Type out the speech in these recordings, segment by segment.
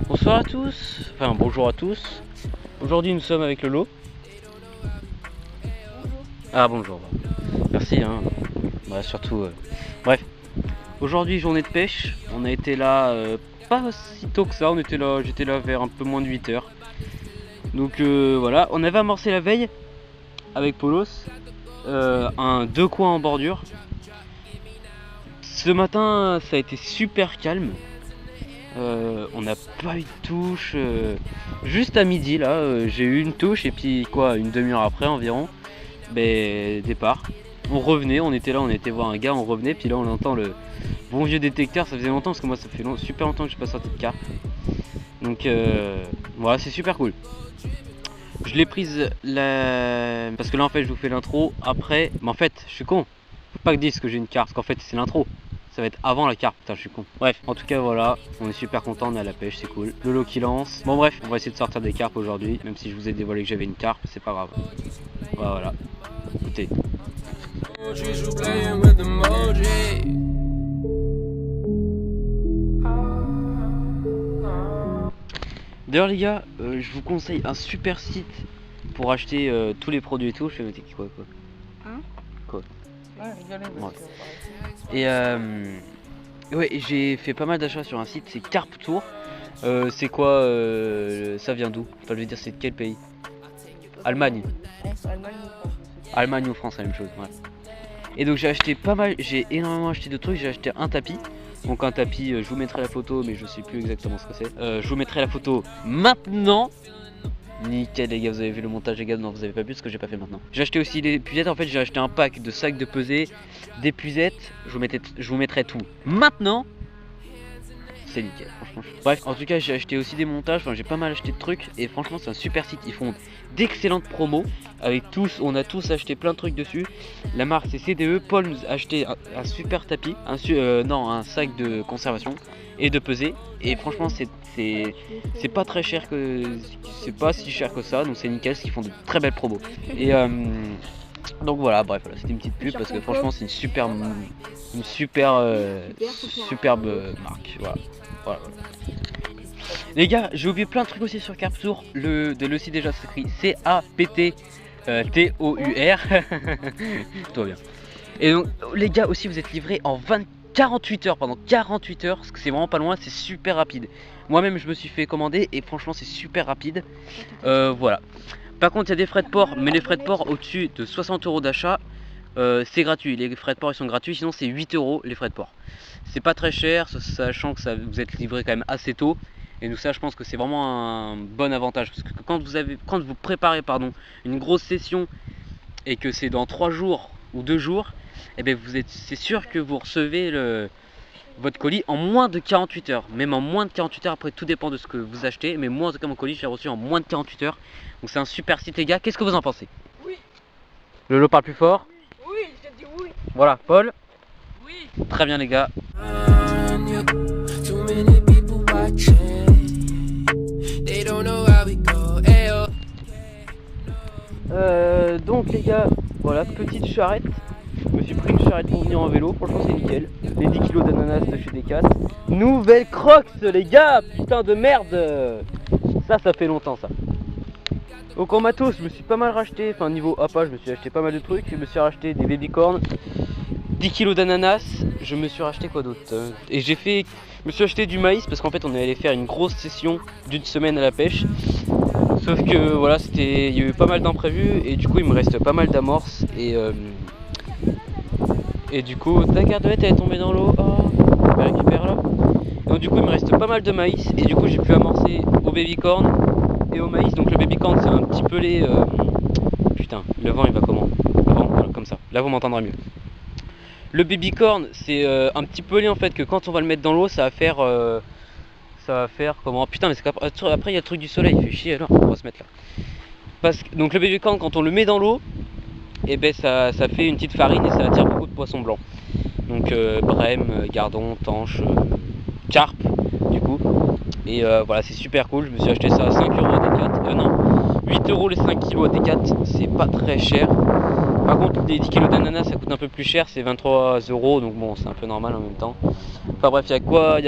Bonsoir à tous, enfin bonjour à tous. Aujourd'hui nous sommes avec Lolo. Ah bonjour, merci hein. Bah, surtout, bref. Aujourd'hui journée de pêche, on a été là pas si tôt que ça, on était là, j'étais là vers un peu moins de 8 h. Donc voilà, on avait amorcé la veille avec Polos, un 2 coins en bordure. Ce matin ça a été super calme. On n'a pas eu de touche. Juste à midi là, j'ai eu une touche et puis quoi, une demi-heure après environ, départ. On revenait, on était là, on était voir un gars, on revenait, puis là on entend le bon vieux détecteur. Ça faisait longtemps parce que moi ça fait super longtemps que je n'ai pas sorti de carpe. Donc voilà, c'est super cool. Je l'ai prise parce que là en fait je vous fais l'intro après, mais en fait je suis con. Faut pas que je dise que j'ai une carpe parce qu'en fait c'est l'intro. Ça va être avant la carpe, putain je suis con. Bref, en tout cas voilà, on est super content, on est à la pêche, c'est cool. Lolo qui lance. Bon bref, on va essayer de sortir des carpes aujourd'hui, même si je vous ai dévoilé que j'avais une carpe, c'est pas grave. Voilà, écoutez. D'ailleurs les gars, je vous conseille un super site pour acheter tous les produits et tout. Je fais quoi Hein? Quoi? Ouais, rigolez, ouais. Et ouais, j'ai fait pas mal d'achats sur un site, c'est Carp Tour. C'est quoi ça vient d'où? Enfin je veux dire c'est de quel pays? Allemagne. Allemagne ou France, la même chose, ouais. Et donc j'ai acheté pas mal, j'ai énormément acheté de trucs, j'ai acheté un tapis. Donc un tapis, je vous mettrai la photo mais je sais plus exactement ce que c'est. Je vous mettrai la photo maintenant. Nickel les gars, vous avez vu le montage les gars? Non vous avez pas vu ce que j'ai pas fait maintenant. J'ai acheté aussi les puisettes, en fait j'ai acheté un pack de sacs de pesée, des puisettes, je vous mettrai tout maintenant. C'est nickel franchement. Bref en tout cas j'ai acheté aussi des montages, enfin j'ai pas mal acheté de trucs et franchement c'est un super site, ils font d'excellentes promos. Avec tous, on a tous acheté plein de trucs dessus. La marque c'est CDE, Paul nous a acheté un super tapis, un sac de conservation et de pesée. Et franchement c'est pas très cher, c'est pas si cher que ça, donc c'est nickel, parce qu'ils font de très belles promos. Et donc voilà, bref, voilà, c'était une petite pub parce que franchement c'est une superbe marque. Voilà. Les gars, j'ai oublié plein de trucs aussi sur Carp Tour. Le site déjà s'écrit CAPT-TOUR. Tout va bien. Et donc les gars aussi vous êtes livrés en 48 heures, pendant 48 heures, parce que c'est vraiment pas loin, c'est super rapide. Moi-même je me suis fait commander et franchement c'est super rapide. Voilà. Par contre il y a des frais de port, mais les frais de port au-dessus de 60 € d'achat, c'est gratuit. Les frais de port ils sont gratuits, sinon c'est 8 € les frais de port. C'est pas très cher, sachant que vous êtes livré quand même assez tôt. Et donc ça je pense que c'est vraiment un bon avantage, parce que quand vous préparez une grosse session et que c'est dans 3 jours ou 2 jours, et bien c'est sûr que vous recevez votre colis en moins de 48 heures. Même en moins de 48 heures, après tout dépend de ce que vous achetez, mais moi en tout cas mon colis j'ai reçu en moins de 48 heures. Donc c'est un super site les gars, qu'est-ce que vous en pensez? Oui. Lolo parle plus fort. Oui, j'ai dit oui. Voilà, Paul. Oui. Très bien les gars. Donc les gars, voilà, petite charrette. Je me suis pris une charrette pour venir en vélo, franchement c'est nickel. Les 10 kg d'ananas de chez Decat. Nouvelle Crocs les gars, putain de merde. Ça fait longtemps ça. Donc en matos, je me suis pas mal racheté, enfin niveau APA, je me suis acheté pas mal de trucs. Je me suis racheté des babycorns, 10 kg d'ananas, je me suis racheté quoi d'autre? Et je me suis acheté du maïs parce qu'en fait on est allé faire une grosse session d'une semaine à la pêche. Sauf que voilà, il y a eu pas mal d'imprévus et du coup il me reste pas mal d'amorces et du coup ta gardelette elle est tombée dans l'eau. Oh, on la récupère là. Donc du coup il me reste pas mal de maïs et du coup j'ai pu amorcer au babycorn et au maïs. Donc le babycorn c'est un petit pelé. Putain, le vent il va comment? Le vent, voilà, comme ça. Là vous m'entendrez mieux. Le babycorn c'est un petit pelé en fait que quand on va le mettre dans l'eau ça va faire comment? Putain mais c'est après il y a le truc du soleil, il fait chier alors, on va se mettre là. Donc le babycorn quand on le met dans l'eau, et ben ça fait une petite farine et ça attire beaucoup de poissons blancs. Donc brème, gardon, tanche, carpe du coup. Et voilà c'est super cool, je me suis acheté ça à 5 € à Decat. Non, 8 € les 5 kg à Decat, c'est pas très cher. Par contre les 10 kg d'ananas ça coûte un peu plus cher, c'est 23 €, donc bon c'est un peu normal en même temps. Enfin bref, il y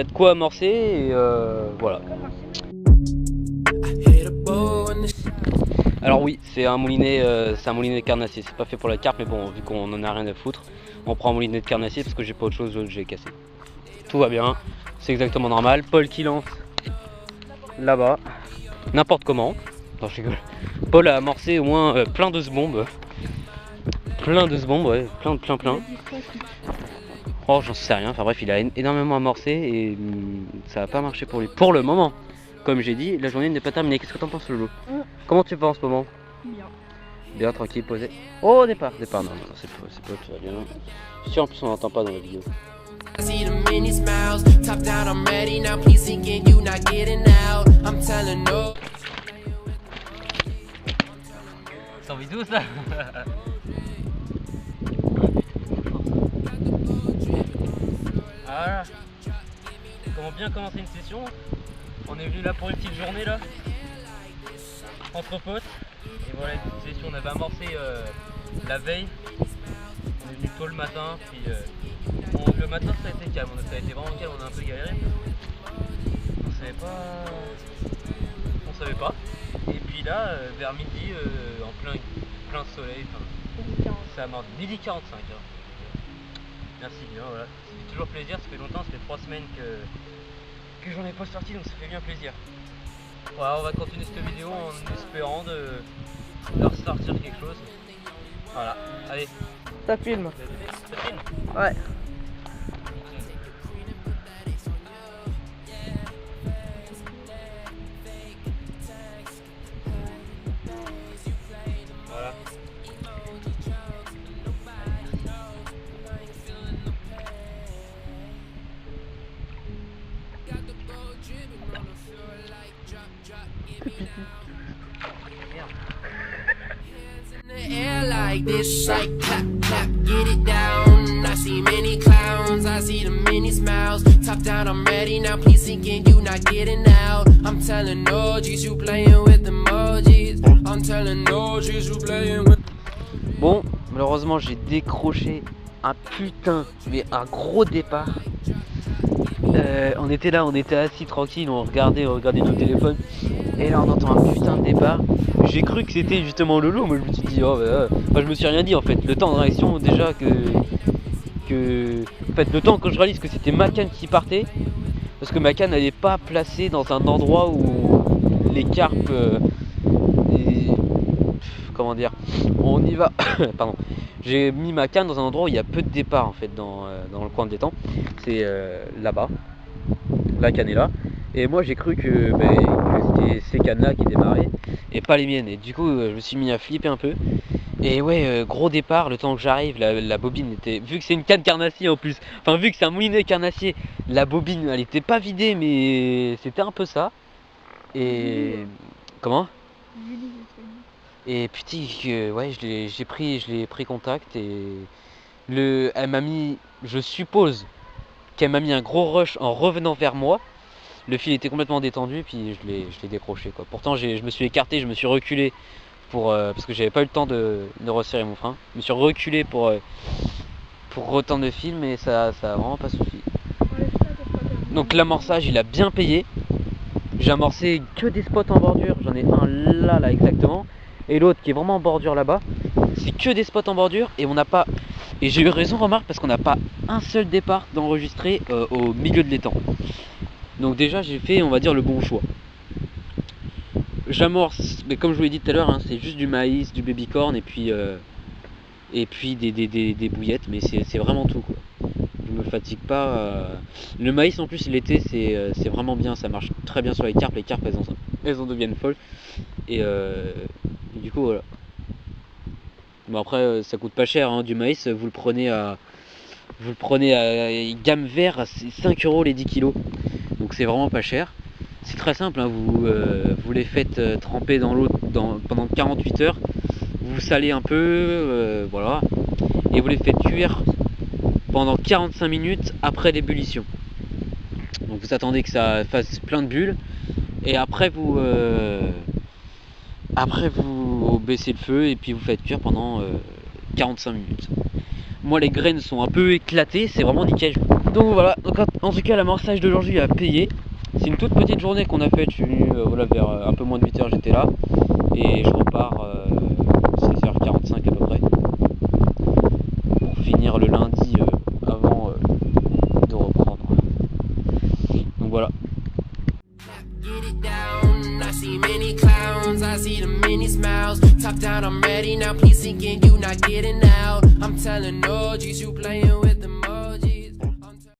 a de quoi amorcer et voilà. Alors oui, c'est un moulinet de carnassier, c'est pas fait pour la carpe, mais bon, vu qu'on en a rien à foutre, on prend un moulinet de carnassier parce que j'ai pas autre chose, j'ai cassé. Tout va bien, c'est exactement normal. Paul qui lance là-bas, n'importe comment. Non, je rigole. Paul a amorcé au moins plein de bombes. Ouais, plein. Oh, j'en sais rien, enfin bref, il a énormément amorcé et ça a pas marché pour lui. Pour le moment, comme j'ai dit, la journée n'est pas terminée. Qu'est-ce que t'en penses, Lolo? Comment tu vas en ce moment? Bien. Bien, tranquille, posé. Oh, départ, non, c'est pas tout va bien. Je suis sûr, en plus on n'entend pas dans la vidéo. I see the many smiles, top down, I'm ready now, please sinking, you not getting out, I'm telling no. T'as envie d'où ça? Voilà. Comment bien commencer une session? On est venu là pour une petite journée là, entre potes. Et voilà une petite session, on avait amorcé la veille. On est venu tôt le matin, puis le matin ça a été calme, ça a été vraiment calme, on a un peu galéré. On savait pas. Et puis là, vers midi, en plein soleil, ça a mordu. Midi 45. Hein. Merci bien, voilà. Ça fait toujours plaisir, ça fait longtemps, ça fait 3 semaines que j'en ai pas sorti, donc ça fait bien plaisir. Voilà, on va continuer cette vidéo en espérant de ressortir quelque chose. Voilà, allez. Ça filme. Ça filme? Ouais. Voilà. Like this, like clap, clap, get it down. I see many clowns, I see the many smiles. Top down, I'm ready now, please sinking, you not getting out. I'm telling OGs, you playing with emojis. I'm telling OGs, you playing with. Bon, malheureusement, j'ai décroché un gros départ. On était là, on était assis tranquille, on regardait nos téléphones. Et là, on entend un putain de départ. J'ai cru que c'était justement Lolo. Moi, je me suis dit, oh, enfin, je me suis rien dit en fait. Le temps de réaction, déjà en fait, le temps quand je réalise que c'était ma canne qui partait, parce que ma canne n'allait pas placée dans un endroit où les carpes. Comment dire, on y va. Pardon. J'ai mis ma canne dans un endroit où il y a peu de départ en fait dans le coin de l'étang. C'est là-bas. La canne est là. Et moi j'ai cru que c'était ces cannes là qui démarraient et pas les miennes. Et du coup je me suis mis à flipper un peu. Et ouais, gros départ, le temps que j'arrive, la bobine était. Vu que c'est une canne carnassier en plus, enfin vu que c'est un moulinet carnassier, la bobine elle était pas vidée mais c'était un peu ça. Et. Comment? Et putain, ouais, je l'ai pris contact et elle m'a mis, je suppose qu'elle m'a mis un gros rush en revenant vers moi. Le fil était complètement détendu, puis je l'ai décroché quoi. Pourtant, je me suis écarté, je me suis reculé parce que j'avais pas eu le temps de resserrer mon frein. Je me suis reculé pour retendre le fil, mais ça a vraiment pas suffi. Donc l'amorçage, il a bien payé. J'ai amorcé que des spots en bordure, j'en ai un là exactement. Et l'autre qui est vraiment en bordure là-bas, c'est que des spots en bordure et on n'a pas. Et j'ai eu raison, remarque, parce qu'on n'a pas un seul départ d'enregistrer au milieu de l'étang. Donc déjà j'ai fait, on va dire, le bon choix. J'amorce, mais comme je vous l'ai dit tout à l'heure, hein, c'est juste du maïs, du baby corn et puis des bouillettes, mais c'est vraiment tout quoi. Je me fatigue pas. Le maïs en plus l'été c'est vraiment bien, ça marche très bien sur les carpes elles en deviennent folles. Et du coup voilà. Bon après ça coûte pas cher hein, du maïs, vous le prenez à gamme vert, c'est 5 € les 10 kilos. Donc c'est vraiment pas cher. C'est très simple, hein, vous les faites tremper dans l'eau pendant 48 heures. Vous salez un peu, voilà. Et vous les faites cuire pendant 45 minutes après l'ébullition. Donc vous attendez que ça fasse plein de bulles. Et après vous baissez le feu et puis vous faites cuire pendant 45 minutes. Moi les graines sont un peu éclatées, c'est vraiment nickel. Donc voilà, donc en tout cas l'amorçage d'aujourd'hui a payé. C'est une toute petite journée qu'on a faite, je suis venu voilà, vers un peu moins de 8h j'étais là. Et je repars 16h45 à peu près. Pour finir le lundi avant de reprendre. Donc voilà. Get it down. I see many clowns, I see the many smiles. Top down, I'm ready now. Please sink in, you not getting out. I'm telling OGs you playing with the